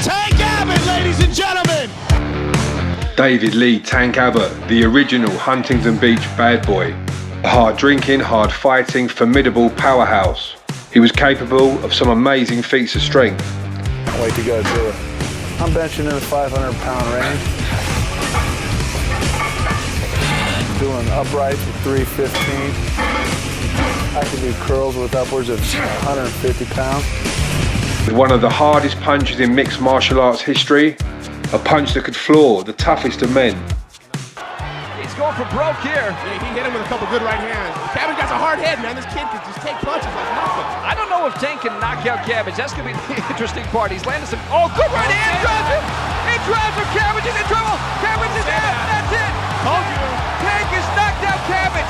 Tank Abbott, ladies and gentlemen! David Lee Tank Abbot, the original Huntingdon Beach bad boy. A hard drinking, hard fighting, formidable powerhouse. He was capable of some amazing feats of strength. Can't wait to go through it. I'm benching in the 500-pound range. Doing uprights with 315. I can do curls with upwards of 150 pounds. With one of the hardest punches in mixed martial arts history, a punch that could floor the toughest of men. He's going for broke here. Yeah, he hit him with a couple good right hands. Cabbage got a hard head, man. This kid can just take punches like nothing. I don't know if Tank can knock out Cabbage. That's going to be the interesting part. He's landed some... Oh, good right hand. Drives him. He drives him. Cabbage is in trouble. Cabbage is out. That's it. Told you. Tank has knocked out Cabbage.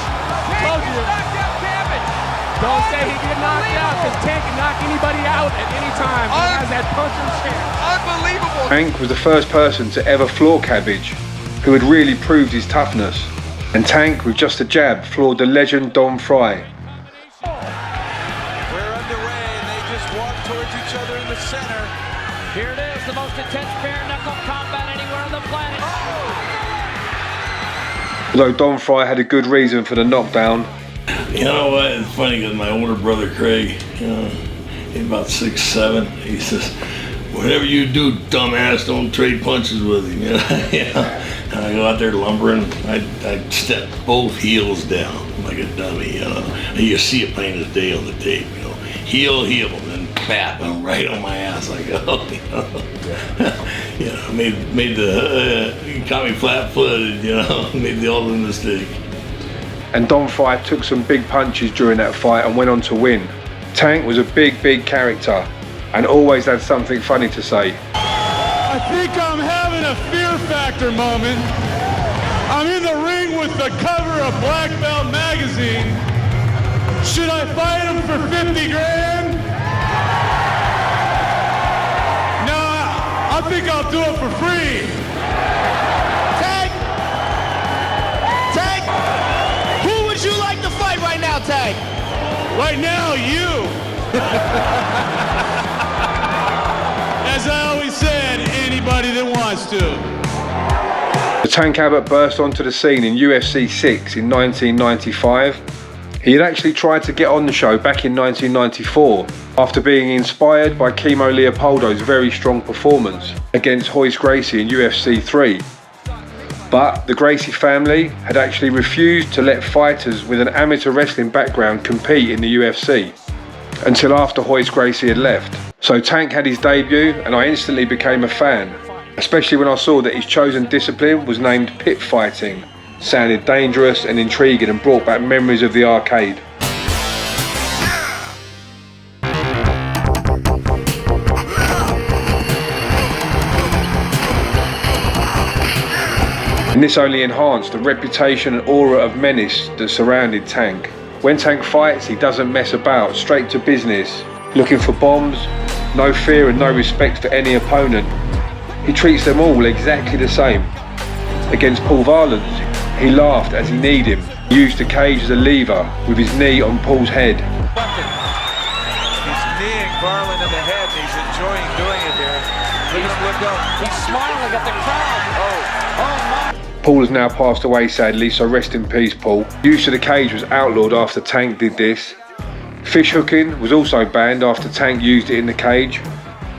Tank has knocked out Cabbage. Don't say he get knocked out, because Tank can knock anybody out at any time. He has that puncher's chance. Unbelievable. Tank was the first person to ever floor Cabbage, who had really proved his toughness. And Tank, with just a jab, floored the legend Don Fry. We're underway, and they just walk towards each other in the center. Here it is, the most intense bare-knuckle combat anywhere on the planet. Although Don Fry had a good reason for the knockdown. You know what, it's funny because my older brother Craig, he's about 6'7", he says, whatever you do, dumbass, don't trade punches with him. And I go out there lumbering, I step both heels down like a dummy, and you see it plain as day on the tape, heel, and then bap, I'm right on my ass. I go, he caught me flat-footed, made the ultimate mistake. And Don Fry took some big punches during that fight and went on to win. Tank was a big character and always had something funny to say. I think I'm having a fear factor moment. I'm in the ring with the cover of Black Belt magazine. Should I fight him for 50 grand? No, I think I'll do it for free. Tank! Who would you like to fight right now, Tank? Right now, you. As I always said, anybody that wants to. Tank Abbott burst onto the scene in UFC 6 in 1995. He had actually tried to get on the show back in 1994 after being inspired by Kimo Leopoldo's very strong performance against Royce Gracie in UFC 3. But the Gracie family had actually refused to let fighters with an amateur wrestling background compete in the UFC until after Royce Gracie had left. So Tank had his debut and I instantly became a fan, especially when I saw that his chosen discipline was named pit fighting. Sounded dangerous and intriguing and brought back memories of the arcade. And this only enhanced the reputation and aura of menace that surrounded Tank. When Tank fights, he doesn't mess about, straight to business, looking for bombs, no fear and no respect for any opponent. He treats them all exactly the same. Against Paul Varland, he laughed as he kneed him. He used the cage as a lever with his knee on Paul's head. He's kneeing Varland in the head, and he's enjoying doing it here. He's smiling at the crowd. Oh my. Paul has now passed away sadly, so rest in peace Paul. Use of the cage was outlawed after Tank did this. Fish hooking was also banned after Tank used it in the cage.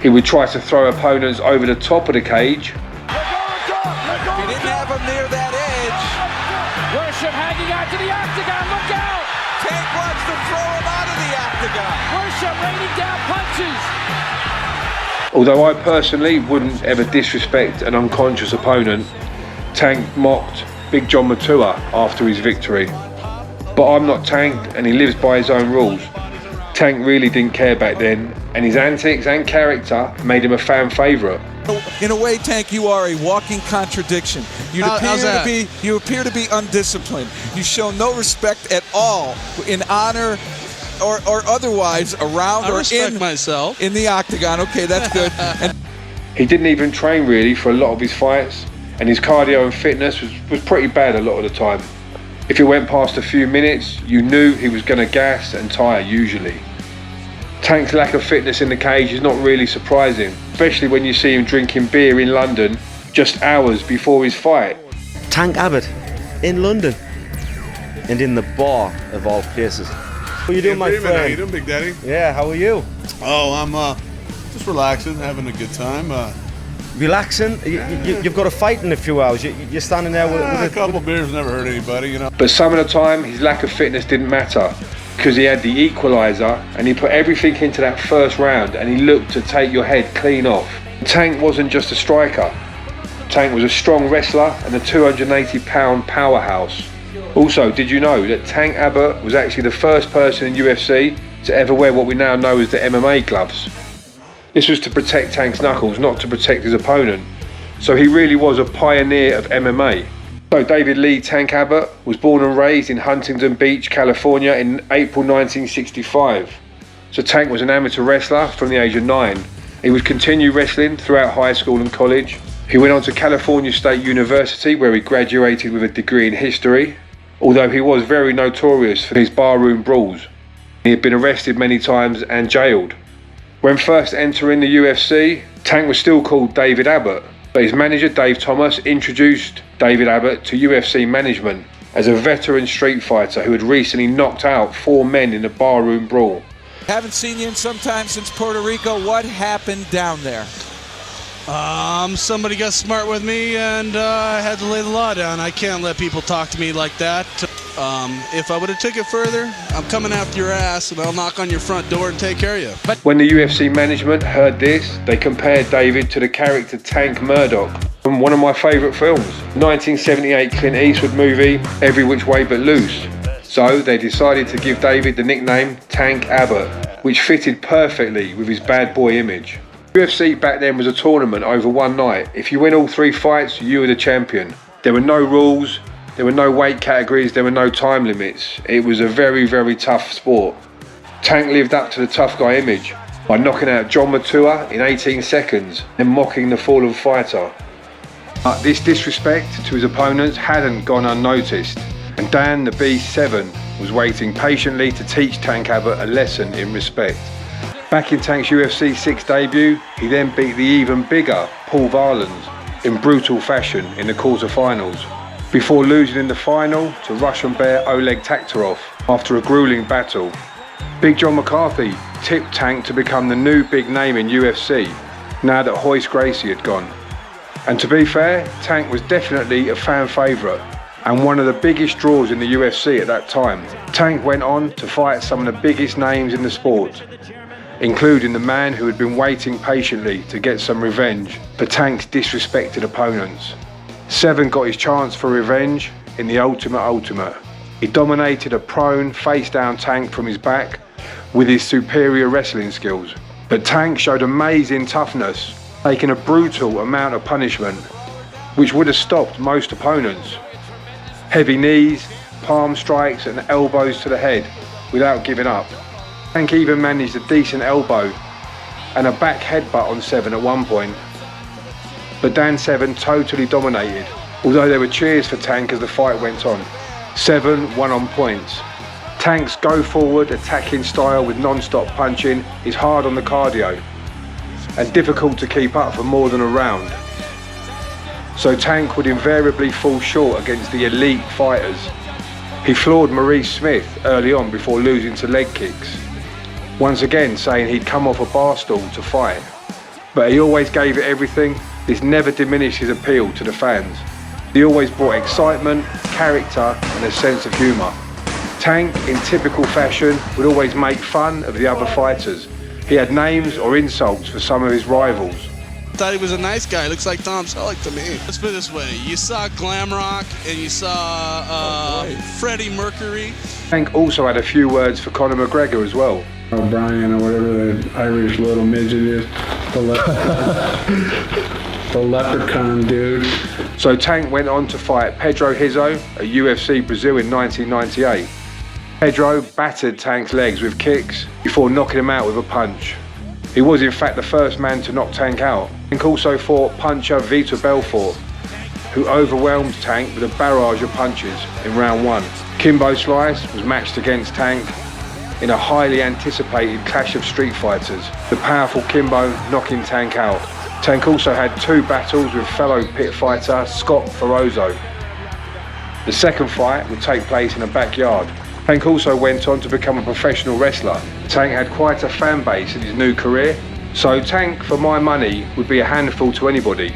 He would try to throw opponents over the top of the cage. He didn't have him near that edge. Worship hanging out to the octagon, look out! Tank wants to throw him out of the octagon. Worship raining down punches! Although I personally wouldn't ever disrespect an unconscious opponent, Tank mocked Big John Matua after his victory. But I'm not Tank and he lives by his own rules. Tank really didn't care back then, and his antics and character made him a fan favourite. In a way, Tank, you are a walking contradiction. You appear to be undisciplined. You show no respect at all in honor or otherwise around or in the octagon. Okay, that's good. And he didn't even train really for a lot of his fights, and his cardio and fitness was pretty bad a lot of the time. If it went past a few minutes, you knew he was going to gas and tire usually. Tank's lack of fitness in the cage is not really surprising, especially when you see him drinking beer in London just hours before his fight. Tank Abbott in London, and in the bar of all places. How you doing, my friend? How you doing, Big Daddy? Yeah, how are you? Oh, I'm just relaxing, having a good time. Relaxing? You've got a fight in a few hours. You're standing there with a couple beers never hurt anybody, you know. But some of the time, his lack of fitness didn't matter, because he had the equaliser and he put everything into that first round and he looked to take your head clean off. Tank wasn't just a striker. Tank was a strong wrestler and a 280-pound powerhouse. Also, did you know that Tank Abbott was actually the first person in UFC to ever wear what we now know as the MMA gloves? This was to protect Tank's knuckles, not to protect his opponent. So he really was a pioneer of MMA. So David Lee Tank Abbott was born and raised in Huntingdon Beach, California in April 1965. So Tank was an amateur wrestler from the age of 9. He would continue wrestling throughout high school and college. He went on to California State University where he graduated with a degree in history, although he was very notorious for his barroom brawls. He had been arrested many times and jailed. When first entering the UFC, Tank was still called David Abbott, but his manager Dave Thomas introduced David Abbott to UFC management as a veteran street fighter who had recently knocked out 4 men in a barroom brawl. Haven't seen you in some time since Puerto Rico. What happened down there? Somebody got smart with me and I had to lay the law down. I can't let people talk to me like that. If I would have took it further, I'm coming after your ass and I'll knock on your front door and take care of you. But when the UFC management heard this, they compared David to the character Tank Murdoch from one of my favourite films, 1978 Clint Eastwood movie, Every Which Way But Loose. So they decided to give David the nickname Tank Abbott, which fitted perfectly with his bad boy image. UFC back then was a tournament over one night. If you win all 3 fights, you were the champion. There were no rules, there were no weight categories, there were no time limits. It was a very, very tough sport. Tank lived up to the tough guy image by knocking out John Matua in 18 seconds and mocking the fallen fighter. But this disrespect to his opponents hadn't gone unnoticed, and Dan the Beast 7 was waiting patiently to teach Tank Abbott a lesson in respect. Back in Tank's UFC 6 debut, he then beat the even bigger Paul Varland in brutal fashion in the quarterfinals, before losing in the final to Russian bear Oleg Taktarov after a grueling battle. Big John McCarthy tipped Tank to become the new big name in UFC, now that Royce Gracie had gone. And to be fair, Tank was definitely a fan favourite and one of the biggest draws in the UFC at that time. Tank went on to fight some of the biggest names in the sport, including the man who had been waiting patiently to get some revenge for Tank's disrespected opponents. Seven got his chance for revenge in the Ultimate. He dominated a prone, face-down Tank from his back with his superior wrestling skills. But Tank showed amazing toughness, taking a brutal amount of punishment, which would have stopped most opponents. Heavy knees, palm strikes and elbows to the head without giving up. Tank even managed a decent elbow and a back headbutt on Seven at one point. But Dan Seven totally dominated, although there were cheers for Tank as the fight went on. Seven won on points. Tank's go-forward attacking style with non-stop punching is hard on the cardio and difficult to keep up for more than a round. So Tank would invariably fall short against the elite fighters. He floored Maurice Smith early on before losing to leg kicks, once again saying he'd come off a bar stool to fight. But he always gave it everything. This never diminished his appeal to the fans. He always brought excitement, character and a sense of humour. Tank, in typical fashion, would always make fun of the other fighters. He had names or insults for some of his rivals. Thought he was a nice guy. Looks like Tom Selleck to me. Let's put it this way. You saw Glam Rock and you saw Freddie Mercury. Tank also had a few words for Conor McGregor as well. O'Brien or whatever the Irish little midget is. The leprechaun dude. So Tank went on to fight Pedro Rizzo at UFC Brazil in 1998. Pedro battered Tank's legs with kicks before knocking him out with a punch. He was in fact the first man to knock Tank out. Tank also fought puncher Vitor Belfort, who overwhelmed Tank with a barrage of punches in round 1. Kimbo Slice was matched against Tank, in a highly anticipated clash of street fighters, the powerful Kimbo knocking Tank out. Tank also had 2 battles with fellow pit fighter Scott Ferozzo. The second fight would take place in a backyard. Tank also went on to become a professional wrestler. Tank had quite a fan base in his new career, so Tank, for my money, would be a handful to anybody.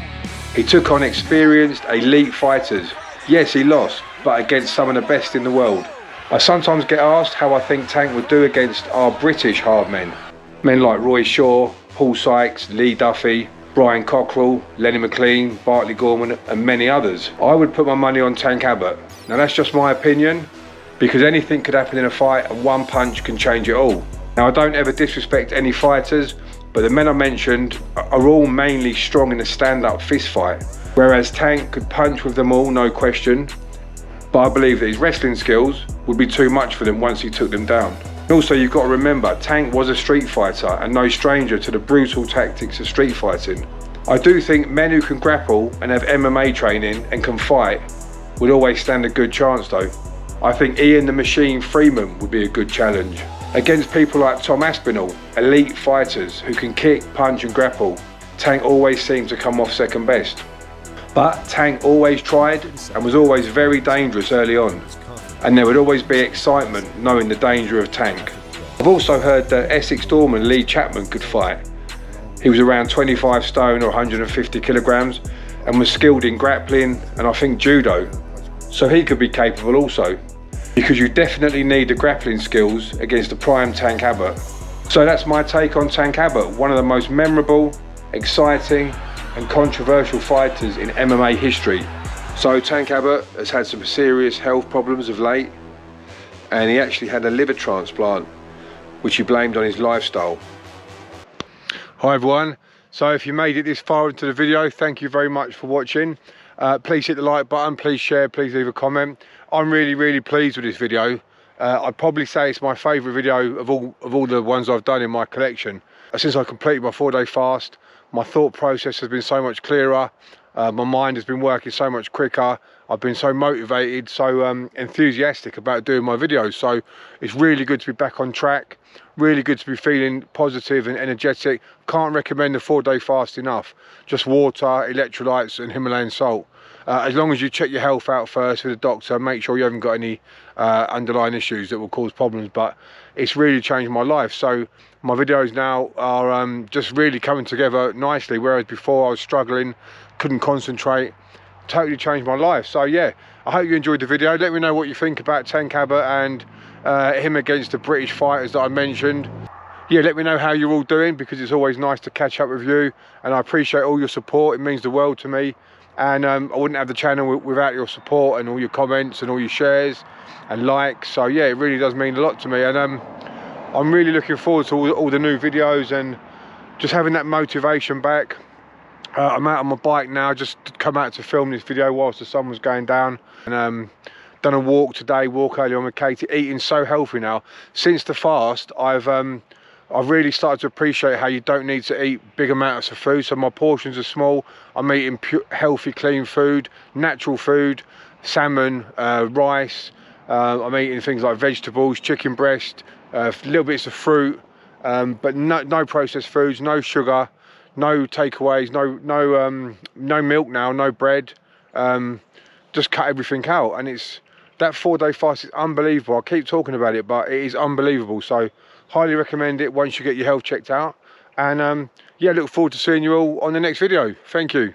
He took on experienced, elite fighters. Yes, he lost, but against some of the best in the world. I sometimes get asked how I think Tank would do against our British hard men. Men like Roy Shaw, Paul Sykes, Lee Duffy, Brian Cockrell, Lenny McLean, Bartley Gorman and many others. I would put my money on Tank Abbott. Now that's just my opinion, because anything could happen in a fight and one punch can change it all. Now I don't ever disrespect any fighters, but the men I mentioned are all mainly strong in a stand-up fist fight, whereas Tank could punch with them all, no question, but I believe that his wrestling skills would be too much for them once he took them down. Also, you've got to remember, Tank was a street fighter and no stranger to the brutal tactics of street fighting. I do think men who can grapple and have MMA training and can fight would always stand a good chance though. I think Ian the Machine Freeman would be a good challenge. Against people like Tom Aspinall, elite fighters who can kick, punch and grapple, Tank always seemed to come off second best. But Tank always tried and was always very dangerous early on. And there would always be excitement knowing the danger of Tank. I've also heard that Essex doorman Lee Chapman could fight. He was around 25 stone or 150 kilograms and was skilled in grappling and I think judo. So he could be capable also, because you definitely need the grappling skills against the prime Tank Abbott. So that's my take on Tank Abbott, one of the most memorable, exciting and controversial fighters in MMA history. So Tank Abbott has had some serious health problems of late, and he actually had a liver transplant, which he blamed on his lifestyle. Hi everyone, so if you made it this far into the video, thank you very much for watching. Please hit the like button, please share, please leave a comment. I'm really pleased with this video. I'd probably say it's my favourite video of all the ones I've done in my collection. Since I completed my 4-day fast, my thought process has been so much clearer. My mind has been working so much quicker. I've been so motivated, so enthusiastic about doing my videos. So it's really good to be back on track. Really good to be feeling positive and energetic. Can't recommend the 4-day fast enough. Just water, electrolytes and Himalayan salt. As long as you check your health out first with a doctor, make sure you haven't got any underlying issues that will cause problems. But it's really changed my life. So my videos now are just really coming together nicely, whereas before I was struggling, couldn't concentrate. Totally changed my life. So yeah, I hope you enjoyed the video. Let me know what you think about Tank Abbott and him against the British fighters that I mentioned. Yeah, let me know how you're all doing, because it's always nice to catch up with you, and I appreciate all your support. It means the world to me, and I wouldn't have the channel without your support and all your comments and all your shares and likes. So yeah, it really does mean a lot to me, and I'm really looking forward to all the new videos and just having that motivation back. I'm out on my bike now, just come out to film this video whilst the sun was going down, and done a walk today, walk early on with Katie, eating so healthy now. Since the fast, I've really started to appreciate how you don't need to eat big amounts of food. So my portions are small. I'm eating pure, healthy, clean food, natural food, salmon, rice. I'm eating things like vegetables, chicken breast, little bits of fruit, but no processed foods, no sugar, no takeaways, no milk now, no bread. Just cut everything out, and that 4-day fast is unbelievable. I keep talking about it, but it is unbelievable. So highly recommend it once you get your health checked out, and yeah, look forward to seeing you all on the next video. Thank you.